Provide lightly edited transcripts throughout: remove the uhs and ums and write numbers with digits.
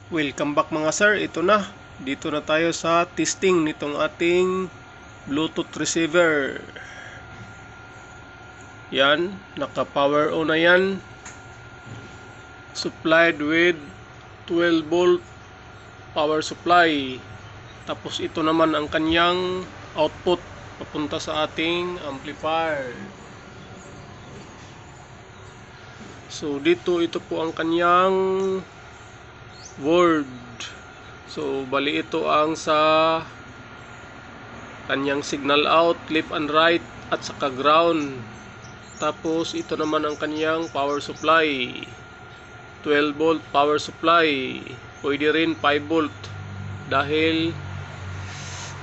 Welcome back mga sir, ito na. Dito na tayo sa testing nitong ating Bluetooth receiver. Yan, naka power on na yan. Supplied with 12 volt power supply. Tapos ito naman ang kanyang output papunta sa ating amplifier. So dito ito po ang kanyang word. So bali ito ang sa kanyang signal out, left and right at saka ground. Tapos ito naman ang kanyang power supply, 12 volt power supply. Pwede rin 5 volt dahil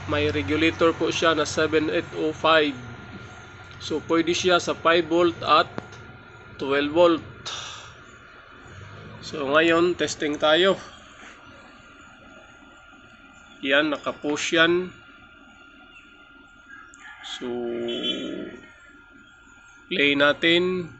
may regulator po siya na 7805. So pwede siya sa 5 volt at 12 volt. So ngayon testing tayo. Yan, naka-push yan. So play natin.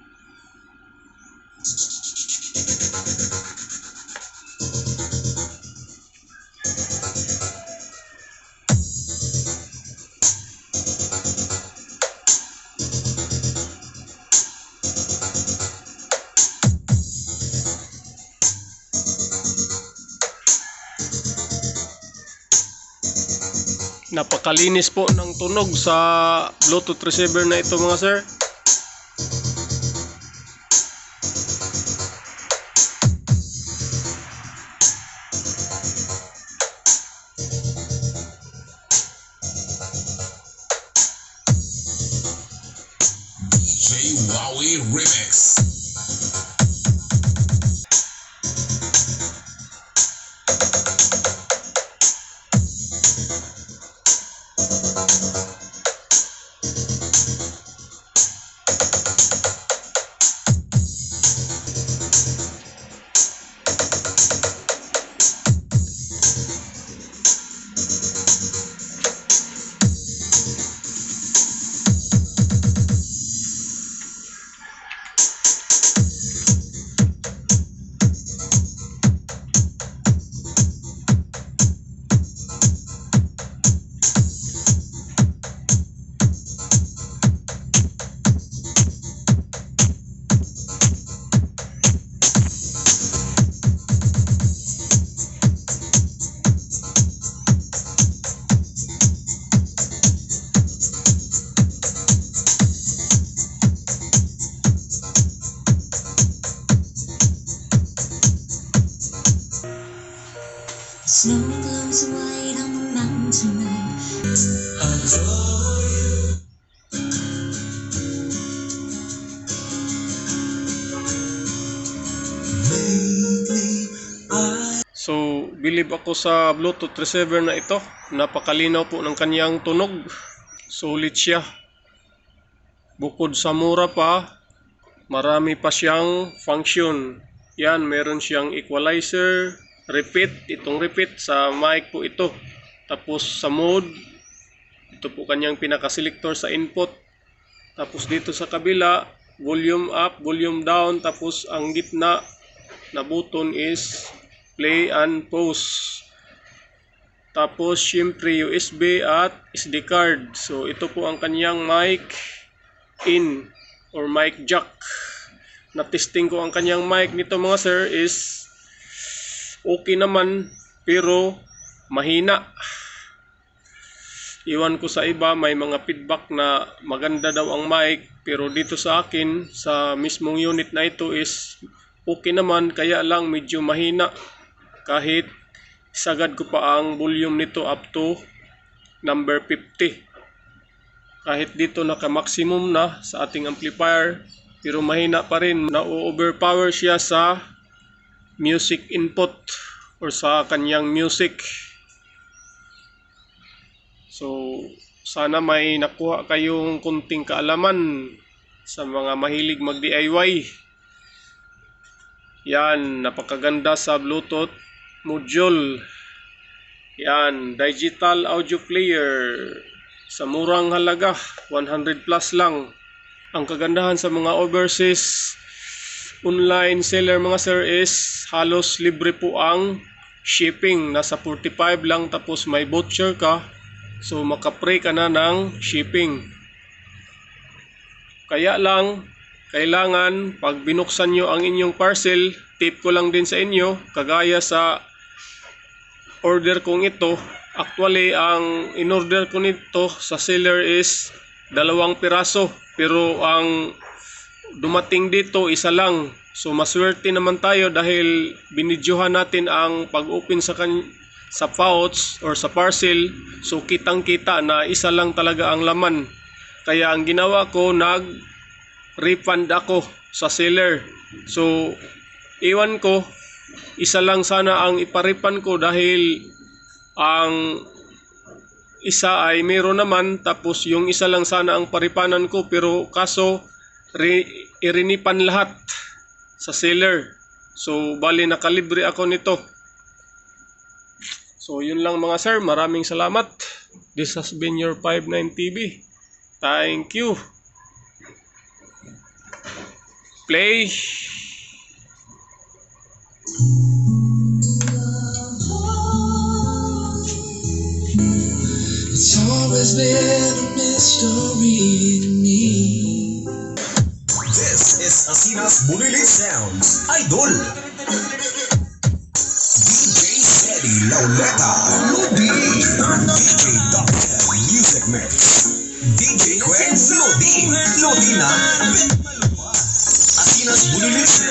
Napakalinis po ng tunog sa Bluetooth receiver na ito mga sir. DJ Wowie Remix. Snow glows white on the mountain tonight. So believe ako sa Bluetooth receiver na ito. Napakalinaw po ng kanyang tunog. Solid siya. Bukod sa mura pa, marami pa siyang function. Yan, meron siyang equalizer, repeat, itong repeat sa mic po ito. Tapos sa mode, ito po kanyang pinaka-selector sa input. Tapos dito sa kabila, volume up, volume down. Tapos ang gitna na button is play and pause. Tapos syempre USB at SD card. So ito po ang kanyang mic in or mic jack. Na-testing ko ang kanyang mic nito mga sir is okay naman pero mahina. Iwan ko sa iba, may mga feedback na maganda daw ang mic, pero dito sa akin sa mismong unit na ito is okay naman, kaya lang medyo mahina. Kahit sagad ko pa ang volume nito up to number 50. Kahit dito naka-maximum na sa ating amplifier, pero mahina pa rin. Na-overpower siya sa music input or sa kanyang music. So, sana may nakuha kayong kunting kaalaman sa mga mahilig mag-DIY. Yan, napakaganda sa Bluetooth module. Yan, digital audio player. Sa murang halaga, 100 plus lang. Ang kagandahan sa mga overseas online seller mga sir is halos libre po ang shipping. Nasa 45 lang tapos may voucher ka. So maka-free ka na ng shipping. Kaya lang, kailangan pag binuksan nyo ang inyong parcel, tip ko lang din sa inyo, kagaya sa order kong ito, actually ang in-order ko nito sa seller is 2 piraso. Pero ang dumating dito isa lang. So maswerte naman tayo dahil binidyohan natin ang pag-open sa pouch or sa parcel. So kitang-kita na isa lang talaga ang laman. Kaya ang ginawa ko, nag-refund ako sa seller. So iwan ko, isa lang sana ang ipa-refund ko dahil ang isa ay meron naman, tapos yung isa lang sana ang paripanan ko, pero kaso irinipan lahat sa seller. So bali nakalibre ako nito. So yun lang mga sir, maraming salamat. This has been your 59 TV. Thank you. Play. It's always been a mystery to me. This is Asinas Bulili Sounds Idol. DJ Eddie Lauleta Lodi. DJ Doctor Music Mix. DJ Quenz Lodi. Lodi na. Asinas Bulili Sounds.